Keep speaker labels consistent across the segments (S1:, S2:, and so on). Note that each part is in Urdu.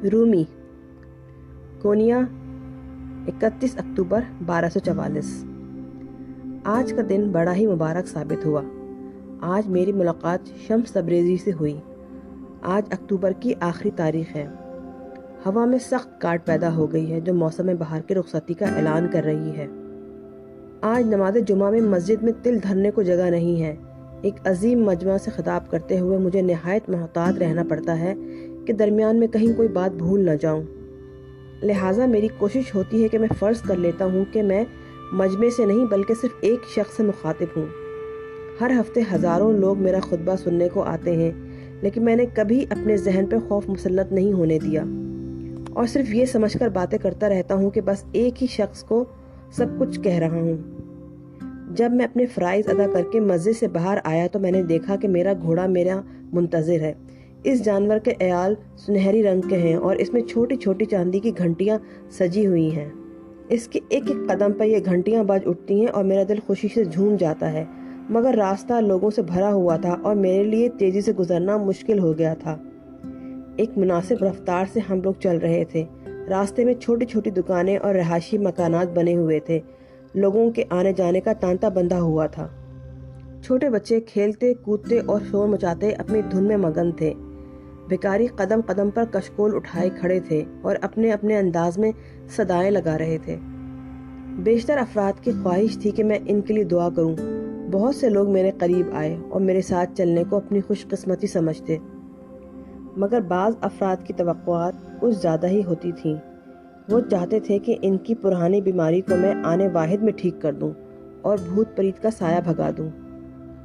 S1: رومی، کونیا، 31 اکتوبر 1244۔ آج کا دن بڑا ہی مبارک ثابت ہوا۔ آج میری ملاقات شمس تبریزی سے ہوئی۔ آج اکتوبر کی آخری تاریخ ہے۔ ہوا میں سخت کاٹ پیدا ہو گئی ہے جو موسم بہار کی رخصتی کا اعلان کر رہی ہے۔ آج نماز جمعہ میں مسجد میں تل دھرنے کو جگہ نہیں ہے۔ ایک عظیم مجمع سے خطاب کرتے ہوئے مجھے نہایت محتاط رہنا پڑتا ہے کہ درمیان میں کہیں کوئی بات بھول نہ جاؤں۔ لہٰذا میری کوشش ہوتی ہے کہ میں فرض کر لیتا ہوں کہ میں مجمع سے نہیں بلکہ صرف ایک شخص سے مخاطب ہوں۔ ہر ہفتے ہزاروں لوگ میرا خطبہ سننے کو آتے ہیں، لیکن میں نے کبھی اپنے ذہن پہ خوف مسلط نہیں ہونے دیا اور صرف یہ سمجھ کر باتیں کرتا رہتا ہوں کہ بس ایک ہی شخص کو سب کچھ کہہ رہا ہوں۔ جب میں اپنے فرائض ادا کر کے مسجد سے باہر آیا تو میں نے دیکھا کہ میرا گھوڑا میرا منتظر ہے۔ اس جانور کے ایال سنہری رنگ کے ہیں اور اس میں چھوٹی چھوٹی چاندی کی گھنٹیاں سجی ہوئی ہیں۔ اس کے ایک ایک قدم پر یہ گھنٹیاں بج اٹھتی ہیں اور میرا دل خوشی سے جھوم جاتا ہے، مگر راستہ لوگوں سے بھرا ہوا تھا اور میرے لیے تیزی سے گزرنا مشکل ہو گیا تھا۔ ایک مناسب رفتار سے ہم لوگ چل رہے تھے۔ راستے میں چھوٹی چھوٹی دکانیں اور رہائشی مکانات بنے ہوئے تھے۔ لوگوں کے آنے جانے کا تانتا بندھا ہوا تھا۔ چھوٹے بچے کھیلتے کودتے اور شور مچاتے اپنی دھن میں مگن تھے۔ بھکاری قدم قدم پر کشکول اٹھائے کھڑے تھے اور اپنے اپنے انداز میں صدائیں لگا رہے تھے۔ بیشتر افراد کی خواہش تھی کہ میں ان کے لیے دعا کروں۔ بہت سے لوگ میرے قریب آئے اور میرے ساتھ چلنے کو اپنی خوش قسمتی سمجھتے، مگر بعض افراد کی توقعات کچھ زیادہ ہی ہوتی تھیں۔ وہ چاہتے تھے کہ ان کی پرانی بیماری کو میں آنے واحد میں ٹھیک کر دوں اور بھوت پریت کا سایہ بھگا دوں۔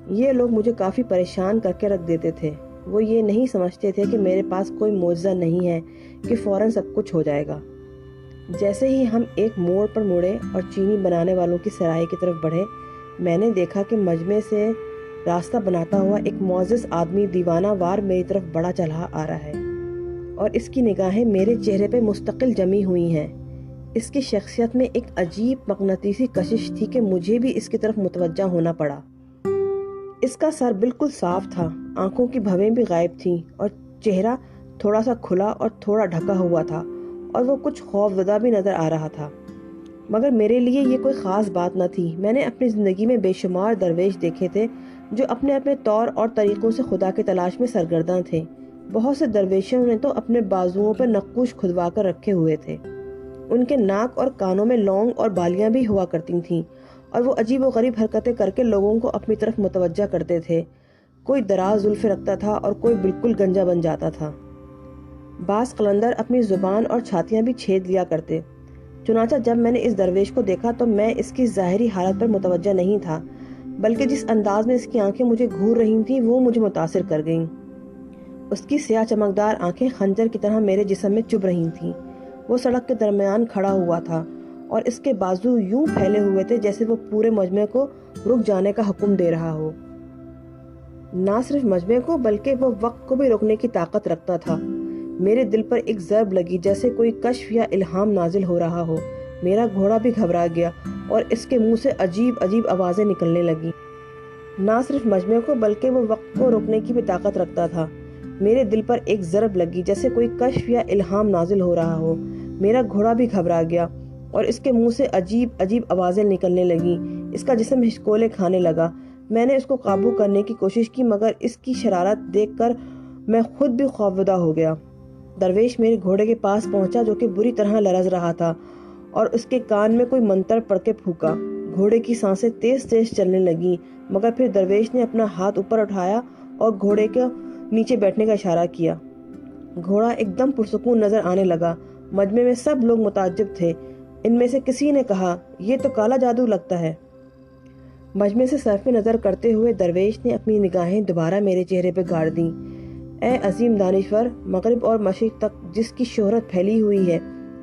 S1: یہ لوگ مجھے کافی پریشان کر کے رکھ دیتے تھے۔ وہ یہ نہیں سمجھتے تھے کہ میرے پاس کوئی معجزہ نہیں ہے کہ فوراً سب کچھ ہو جائے گا۔ جیسے ہی ہم ایک موڑ پر مڑے اور چینی بنانے والوں کی سرائی کی طرف بڑھے، میں نے دیکھا کہ مجمع سے راستہ بناتا ہوا ایک معزز آدمی دیوانہ وار میری طرف بڑا چلا آ رہا ہے اور اس کی نگاہیں میرے چہرے پہ مستقل جمی ہوئی ہیں۔ اس کی شخصیت میں ایک عجیب مقناطیسی کشش تھی کہ مجھے بھی اس کی طرف متوجہ ہونا پڑا۔ اس کا سر بالکل صاف تھا، آنکھوں کی بھویں بھی غائب تھیں اور چہرہ تھوڑا سا کھلا اور تھوڑا ڈھکا ہوا تھا اور وہ کچھ خوفزدہ بھی نظر آ رہا تھا۔ مگر میرے لیے یہ کوئی خاص بات نہ تھی۔ میں نے اپنی زندگی میں بے شمار درویش دیکھے تھے جو اپنے اپنے طور اور طریقوں سے خدا کی تلاش میں سرگرداں تھے۔ بہت سے درویشوں نے تو اپنے بازوؤں پر نقوش کھدوا کر رکھے ہوئے تھے۔ ان کے ناک اور کانوں میں لونگ اور بالیاں بھی ہوا کرتی تھیں اور وہ عجیب و غریب حرکتیں کر کے لوگوں کو اپنی طرف متوجہ کرتے تھے۔ کوئی دراز زلفیں رکھتا تھا اور کوئی بالکل گنجا بن جاتا تھا۔ بعض قلندر اپنی زبان اور چھاتیاں بھی چھید لیا کرتے۔ چنانچہ جب میں نے اس درویش کو دیکھا تو میں اس کی ظاہری حالت پر متوجہ نہیں تھا، بلکہ جس انداز میں اس کی آنکھیں مجھے گھور رہی تھیں وہ مجھے متاثر کر گئیں۔ اس کی سیاہ چمکدار آنکھیں خنجر کی طرح میرے جسم میں چبھ رہی تھیں۔ وہ سڑک کے درمیان کھڑا ہوا تھا اور اس کے بازو یوں پھیلے ہوئے تھے جیسے وہ پورے مجمع کو رک جانے کا حکم دے رہا ہو۔ نہ صرف مجمع کو بلکہ وہ وقت کو بھی روکنے کی طاقت رکھتا تھا۔ میرے دل پر ایک ضرب لگی جیسے کوئی کشف یا الہام نازل ہو رہا ہو۔ میرا گھوڑا بھی گھبرا گیا اور اس کے منہ سے عجیب عجیب آوازیں نکلنے لگیں۔ نہ صرف مجمع کو بلکہ وہ وقت کو روکنے کی بھی طاقت رکھتا تھا۔ میرے دل پر ایک ضرب لگی جیسے کوئی کشف یا الہام نازل ہو رہا ہو۔ میرا گھوڑا بھی گھبرا گیا اور اس کے منہ سے عجیب عجیب آوازیں نکلنے لگیں۔ اس کا جسم ہچکولے کھانے لگا۔ میں نے اس کو قابو کرنے کی کوشش کی مگر اس کی شرارت دیکھ کر میں خود بھی خوفزدہ ہو گیا۔ درویش میرے گھوڑے کے پاس پہنچا جو کہ بری طرح لرز رہا تھا اور اس کے کان میں کوئی منتر پڑھ کے پھونکا۔ گھوڑے کی سانسیں تیز تیز چلنے لگیں، مگر پھر درویش نے اپنا ہاتھ اوپر اٹھایا اور گھوڑے کے نیچے بیٹھنے کا اشارہ کیا۔ گھوڑا ایک دم پرسکون نظر آنے لگا۔ مجمع میں سب لوگ متعجب تھے۔ ان میں سے کسی نے کہا، یہ تو کالا جادو لگتا ہے۔ مجمع سے صرف نظر کرتے ہوئے درویش نے اپنی نگاہیں دوبارہ میرے چہرے پہ گاڑ دیں۔ اے عظیم دانشور، مغرب اور مشرق تک جس کی شہرت پھیلی ہوئی ہے،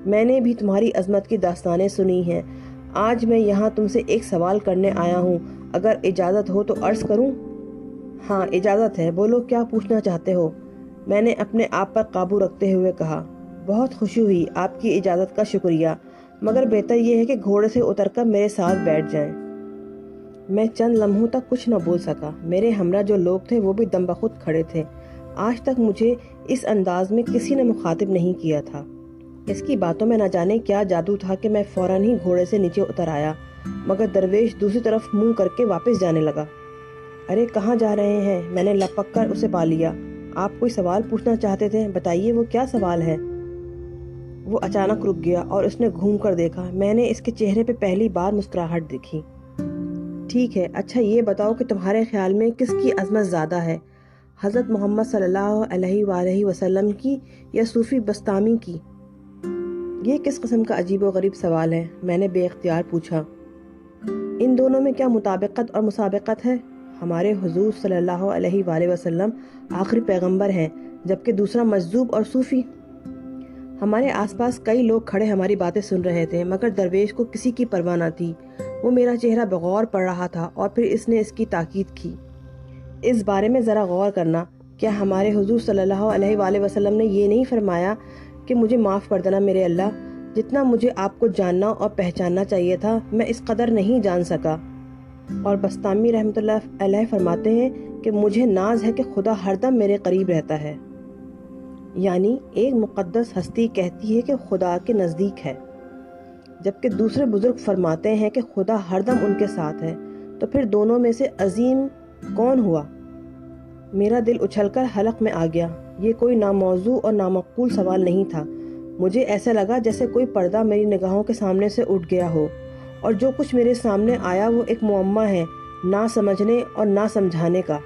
S1: میں نے بھی تمہاری عظمت کی داستانیں سنی ہیں۔ آج میں یہاں تم سے ایک سوال کرنے آیا ہوں، اگر اجازت ہو تو عرض کروں؟ ہاں اجازت ہے، بولو کیا پوچھنا چاہتے ہو؟ میں نے اپنے آپ پر قابو رکھتے ہوئے کہا۔ بہت خوشی ہوئی، آپ کی اجازت کا شکریہ، مگر بہتر یہ ہے کہ گھوڑے سے اتر کر میرے ساتھ بیٹھ جائیں۔ میں چند لمحوں تک کچھ نہ بول سکا۔ میرے ہمراہ جو لوگ تھے وہ بھی دم بخود کھڑے تھے۔ آج تک مجھے اس انداز میں کسی نے مخاطب نہیں کیا تھا۔ اس کی باتوں میں نہ جانے کیا جادو تھا کہ میں فوراً ہی گھوڑے سے نیچے اتر آیا، مگر درویش دوسری طرف منہ کر کے واپس جانے لگا۔ ارے کہاں جا رہے ہیں؟ میں نے لپک کر اسے پا لیا۔ آپ کوئی سوال پوچھنا چاہتے تھے، بتائیے وہ کیا سوال ہے؟ وہ اچانک رک گیا اور اس نے گھوم کر دیکھا۔ میں نے اس کے چہرے پہ پہلی بار مسکراہٹ دیکھی۔ ٹھیک ہے، اچھا یہ بتاؤ کہ تمہارے خیال میں کس کی عظمت زیادہ ہے، حضرت محمد صلی اللہ علیہ وآلہ وسلم کی یا صوفی بسطامی کی؟ یہ کس قسم کا عجیب و غریب سوال ہے؟ میں نے بے اختیار پوچھا۔ ان دونوں میں کیا مطابقت اور مسابقت ہے؟ ہمارے حضور صلی اللہ علیہ وآلہ وسلم آخری پیغمبر ہیں، جبکہ دوسرا مجذوب اور صوفی۔ ہمارے آس پاس کئی لوگ کھڑے ہماری باتیں سن رہے تھے، مگر درویش کو کسی کی پرواہ نہ تھی۔ وہ میرا چہرہ بغور پڑھ رہا تھا اور پھر اس نے اس کی تاکید کی۔ اس بارے میں ذرا غور کرنا، کیا ہمارے حضور صلی اللہ علیہ وآلہ وسلم نے یہ نہیں فرمایا کہ مجھے معاف کر دینا میرے اللہ، جتنا مجھے آپ کو جاننا اور پہچاننا چاہیے تھا میں اس قدر نہیں جان سکا؟ اور بسطامی رحمۃ اللہ علیہ فرماتے ہیں کہ مجھے ناز ہے کہ خدا ہر دم میرے قریب رہتا ہے۔ یعنی ایک مقدس ہستی کہتی ہے کہ خدا کے نزدیک ہے، جبکہ دوسرے بزرگ فرماتے ہیں کہ خدا ہر دم ان کے ساتھ ہے۔ تو پھر دونوں میں سے عظیم کون ہوا؟ میرا دل اچھل کر حلق میں آ گیا۔ یہ کوئی ناموضوع اور نامعقول سوال نہیں تھا۔ مجھے ایسا لگا جیسے کوئی پردہ میری نگاہوں کے سامنے سے اٹھ گیا ہو، اور جو کچھ میرے سامنے آیا وہ ایک معمہ ہے، نہ سمجھنے اور نہ سمجھانے کا۔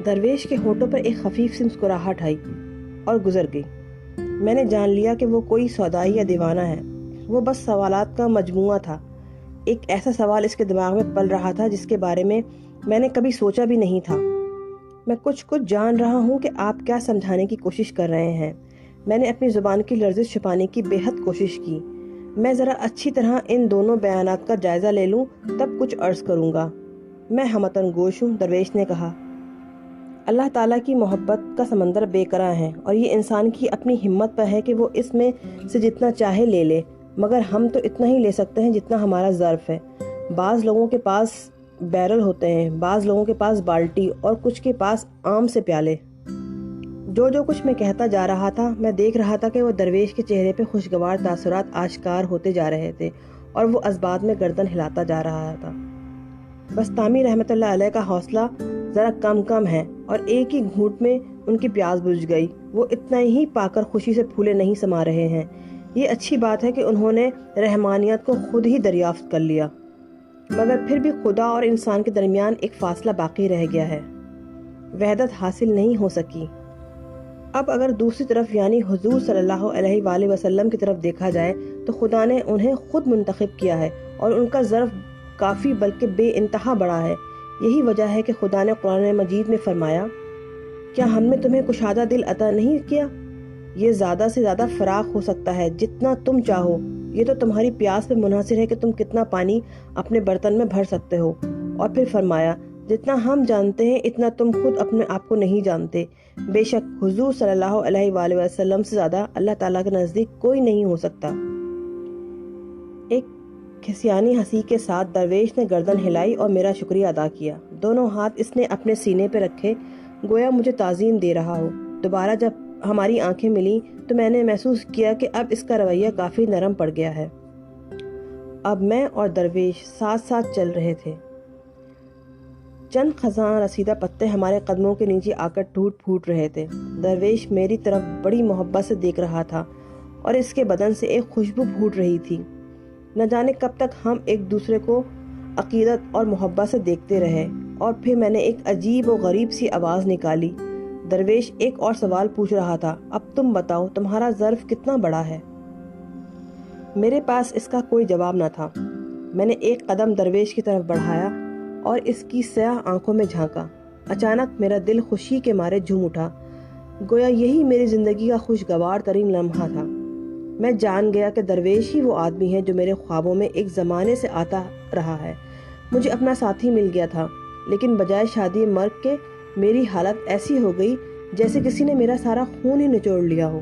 S1: درویش کے ہونٹوں پر ایک خفیف سی مسکراہٹ آئی اور گزر گئی۔ میں نے جان لیا کہ وہ کوئی سودائی یا دیوانہ ہے۔ وہ بس سوالات کا مجموعہ تھا۔ ایک ایسا سوال اس کے دماغ میں پل رہا تھا جس کے بارے میں نے کبھی سوچا بھی نہیں تھا۔ میں کچھ جان رہا ہوں کہ آپ کیا سمجھانے کی کوشش کر رہے ہیں۔ میں نے اپنی زبان کی لرزش چھپانے کی بے حد کوشش کی۔ میں ذرا اچھی طرح ان دونوں بیانات کا جائزہ لے لوں تب کچھ عرض کروں گا۔ میں ہمتن گوش ہوں، درویش نے کہا۔ اللہ تعالیٰ کی محبت کا سمندر بے کرراں ہے، اور یہ انسان کی اپنی ہمت پر ہے کہ وہ اس میں سے جتنا چاہے لے لے، مگر ہم تو اتنا ہی لے سکتے ہیں جتنا ہمارا ظرف ہے۔ بعض لوگوں کے پاس بیرل ہوتے ہیں، بعض لوگوں کے پاس بالٹی، اور کچھ کے پاس آم سے پیالے۔ جو کچھ میں کہتا جا رہا تھا، میں دیکھ رہا تھا کہ وہ درویش کے چہرے پہ خوشگوار تاثرات آشکار ہوتے جا رہے تھے، اور وہ اسبات میں گردن ہلاتا جا رہا تھا۔ بسطامی رحمۃ اللہ علیہ کا حوصلہ ذرا کم ہے، اور ایک ہی گھونٹ میں ان کی پیاس بجھ گئی۔ وہ اتنا ہی پا کر خوشی سے پھولے نہیں سما رہے ہیں۔ یہ اچھی بات ہے کہ انہوں نے رحمانیت کو خود ہی دریافت کر لیا، مگر پھر بھی خدا اور انسان کے درمیان ایک فاصلہ باقی رہ گیا ہے، وحدت حاصل نہیں ہو سکی۔ اب اگر دوسری طرف یعنی حضور صلی اللہ علیہ وآلہ وسلم کی طرف دیکھا جائے تو خدا نے انہیں خود منتخب کیا ہے، اور ان کا ظرف کافی بلکہ بے انتہا بڑا ہے۔ یہی وجہ ہے کہ خدا نے قرآن مجید میں فرمایا، کیا ہم نے تمہیں کشادہ دل عطا نہیں کیا؟ یہ زیادہ سے زیادہ فراخ ہو سکتا ہے جتنا تم چاہو۔ یہ تو تمہاری پیاس پہ منحصر ہے کہ تم کتنا پانی اپنے برتن میں بھر سکتے ہو۔ اور پھر فرمایا، جتنا ہم جانتے ہیں اتنا تم خود اپنے آپ کو نہیں جانتے۔ بے شک حضور صلی اللہ علیہ وآلہ وسلم سے زیادہ اللہ تعالیٰ کے نزدیک کوئی نہیں ہو سکتا۔ ایک کھسیانی ہنسی کے ساتھ درویش نے گردن ہلائی اور میرا شکریہ ادا کیا۔ دونوں ہاتھ اس نے اپنے سینے پہ رکھے، گویا مجھے تعظیم دے رہا ہو۔ دوبارہ جب ہماری آنکھیں ملیں تو میں نے محسوس کیا کہ اب اس کا رویہ کافی نرم پڑ گیا ہے۔ اب میں اور درویش ساتھ ساتھ چل رہے تھے۔ چند خزاں رسیدہ پتے ہمارے قدموں کے نیچے آ کر ٹوٹ پھوٹ رہے تھے۔ درویش میری طرف بڑی محبت سے دیکھ رہا تھا، اور اس کے بدن سے ایک خوشبو پھوٹ رہی تھی۔ نہ جانے کب تک ہم ایک دوسرے کو عقیدت اور محبت سے دیکھتے رہے، اور پھر میں نے ایک عجیب و غریب سی آواز نکالی۔ درویش ایک اور سوال پوچھ رہا تھا، اب تم بتاؤ تمہارا ظرف کتنا بڑا ہے؟ میرے پاس اس کا کوئی جواب نہ تھا۔ میں نے ایک قدم درویش کی طرف بڑھایا اور اس کی سیاہ آنکھوں میں جھانکا۔ اچانک میرا دل خوشی کے مارے جھوم اٹھا، گویا یہی میری زندگی کا خوشگوار ترین لمحہ تھا۔ میں جان گیا کہ درویش ہی وہ آدمی ہے جو میرے خوابوں میں ایک زمانے سے آتا رہا ہے۔ مجھے اپنا ساتھی مل گیا تھا، لیکن بجائے شادی مرگ کے میری حالت ایسی ہو گئی جیسے کسی نے میرا سارا خون ہی نچوڑ لیا ہو۔